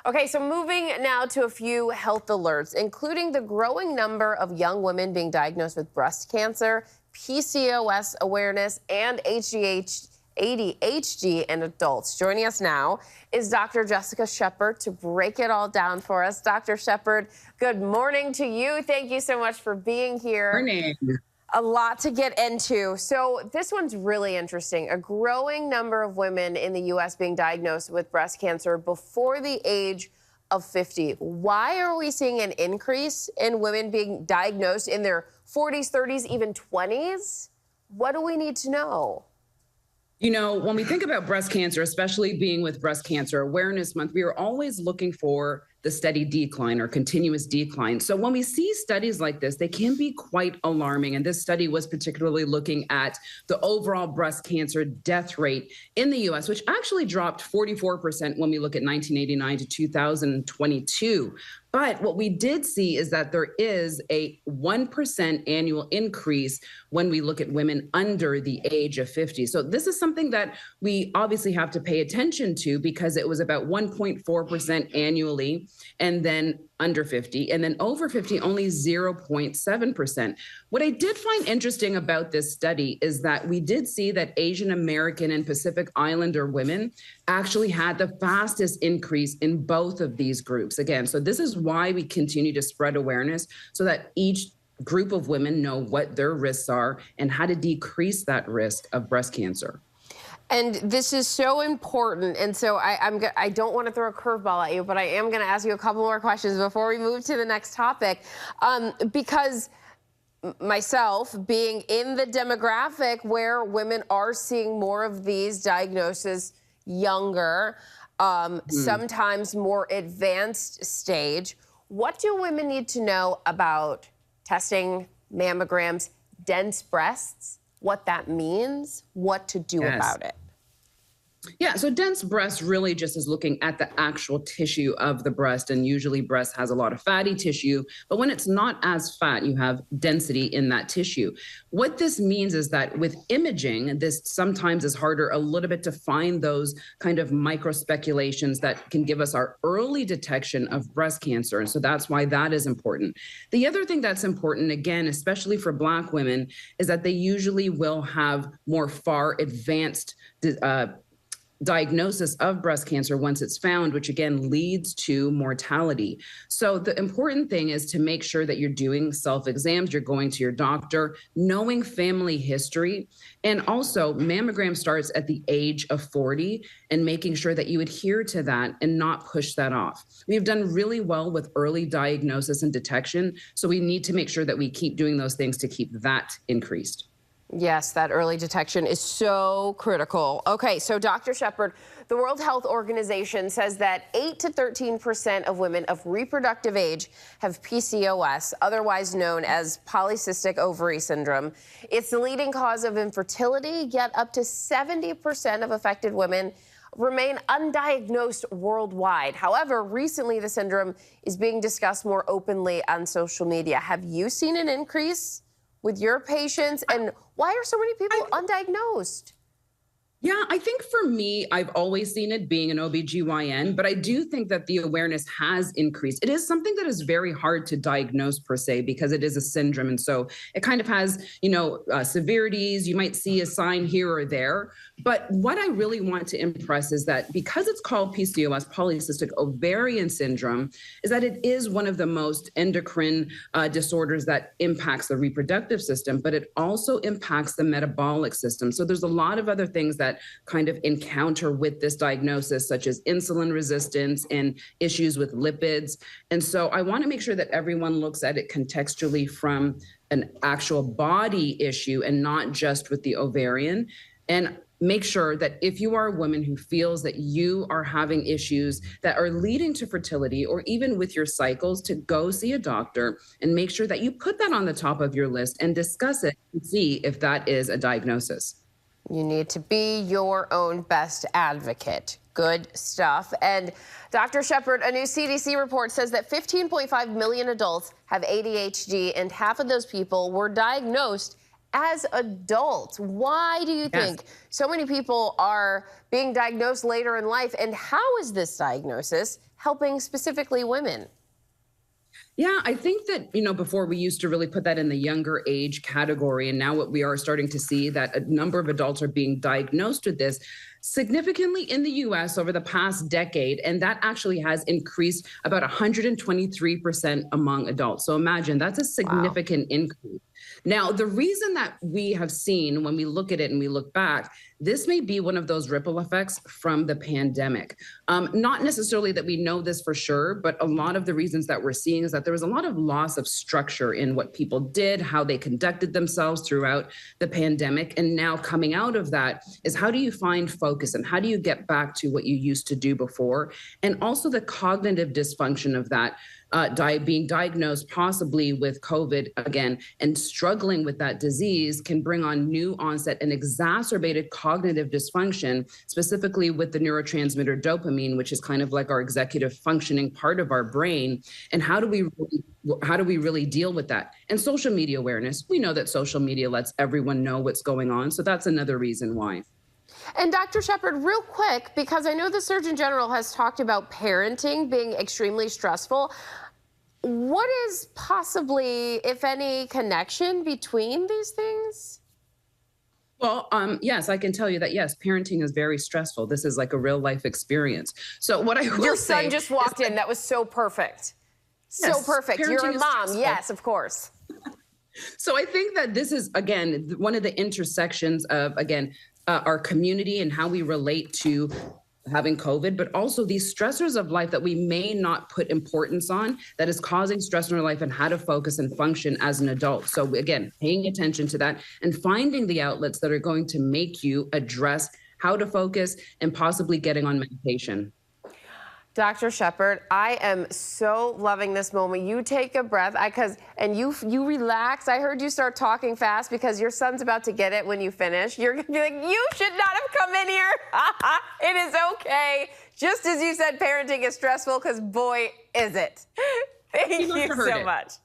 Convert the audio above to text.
Okay, so moving now to a few health alerts, including the growing number of young women being diagnosed with breast cancer, PCOS awareness, and ADHD in adults. Joining us now is Dr. Jessica Shepard to break it all down for us. Dr. Shepard, good morning to you. Thank you so much for being here. Morning. A lot to get into. So this one's really interesting. A growing number of women in the U.S. being diagnosed with breast cancer before the age of 50. Why are we seeing an increase in women being diagnosed in their 40s, 30s, even 20s? What do we need to know? You know, when we think about breast cancer, especially being with Breast Cancer Awareness Month, we are always looking for the steady decline or continuous decline. So when we see studies like this, they can be quite alarming. And this study was particularly looking at the overall breast cancer death rate in the US, which actually dropped 44% when we look at 1989 to 2022. But what we did see is that there is a 1% annual increase when we look at women under the age of 50. So this is something that we obviously have to pay attention to because it was about 1.4% annually, and then under 50, and then over 50, only 0.7%. What I did find interesting about this study is that we did see that Asian American and Pacific Islander women actually had the fastest increase in both of these groups. Again, so this is why we continue to spread awareness so that each group of women know what their risks are and how to decrease that risk of breast cancer. And this is so important. And so I don't want to throw a curveball at you, but I am going to ask you a couple more questions before we move to the next topic. Because myself, being in the demographic where women are seeing more of these diagnoses younger, sometimes more advanced stage, what do women need to know about testing, mammograms, dense breasts? What that means, what to do about it? Yeah, so dense breast really just is looking at the actual tissue of the breast, and usually breast has a lot of fatty tissue, but when it's not as fat, you have density in that tissue. What this means is that with imaging, this sometimes is harder a little bit to find those kind of microspeculations that can give us our early detection of breast cancer, and so that's why that is important. The other thing that's important, again, especially for Black women, is that they usually will have more far advanced diagnosis of breast cancer once it's found, which again leads to mortality. So the important thing is to make sure that you're doing self-exams, you're going to your doctor, knowing family history, and also mammogram starts at the age of 40 and making sure that you adhere to that and not push that off. We've done really well with early diagnosis and detection, so we need to make sure that we keep doing those things to keep that increased. Yes, that early detection is so critical. Okay, so Dr. Shepard, the World Health Organization says that 8 to 13% of women of reproductive age have PCOS, otherwise known as polycystic ovary syndrome. It's the leading cause of infertility, yet up to 70% of affected women remain undiagnosed worldwide. However, recently the syndrome is being discussed more openly on social media. Have you seen an increase with your patients, and why are so many people undiagnosed? Yeah, I think for me, I've always seen it being an OBGYN, but I do think that the awareness has increased. It is something that is very hard to diagnose per se because it is a syndrome. And so it kind of has, severities. You might see a sign here or there. But what I really want to impress is that because it's called PCOS, polycystic ovarian syndrome, is that it is one of the most endocrine disorders that impacts the reproductive system, but it also impacts the metabolic system. So there's a lot of other things that kind of encounter with this diagnosis, such as insulin resistance and issues with lipids. And so I want to make sure that everyone looks at it contextually from an actual body issue and not just with the ovarian. And make sure that if you are a woman who feels that you are having issues that are leading to fertility or even with your cycles, to go see a doctor and make sure that you put that on the top of your list and discuss it and see if that is a diagnosis. You need to be your own best advocate. Good stuff. And Dr. Shepard, a new CDC report says that 15.5 million adults have ADHD, and half of those people were diagnosed as adults. Why do you think so many people are being diagnosed later in life? And how is this diagnosis helping specifically women? Yeah, I think that, before we used to really put that in the younger age category. And now what we are starting to see that a number of adults are being diagnosed with this significantly in the US over the past decade. And that actually has increased about 123% among adults. So imagine that's a significant increase. Now, the reason that we have seen when we look at it and we look back, this may be one of those ripple effects from the pandemic. Not necessarily that we know this for sure, but a lot of the reasons that we're seeing is that there was a lot of loss of structure in what people did, how they conducted themselves throughout the pandemic. And now coming out of that is, how do you find focus and how do you get back to what you used to do before? And also the cognitive dysfunction of that. Being diagnosed possibly with COVID again and struggling with that disease can bring on new onset and exacerbated cognitive dysfunction, specifically with the neurotransmitter dopamine, which is kind of like our executive functioning part of our brain. And how do we really deal with that? And social media awareness. We know that social media lets everyone know what's going on. So that's another reason why. And Dr. Shepherd, real quick, because I know the Surgeon General has talked about parenting being extremely stressful. What is possibly, if any, connection between these things? Well, yes, I can tell you that, yes, parenting is very stressful. This is like a real life experience. So what I will Your say son just walked in. That was so perfect. So Yes, perfect. You're a parenting is mom. stressful. Yes, of course. So I think that this is, again, one of the intersections of, again, our community and how we relate to having COVID, but also these stressors of life that we may not put importance on that is causing stress in our life and how to focus and function as an adult. So again, paying attention to that and finding the outlets that are going to make you address how to focus and possibly getting on medication. Dr. Shepherd, I am so loving this moment. You take a breath, and you relax. I heard you start talking fast because your son's about to get it when you finish. You're gonna be like, you should not have come in here. It is okay. Just as you said, parenting is stressful, because boy, is it. Thank you so much.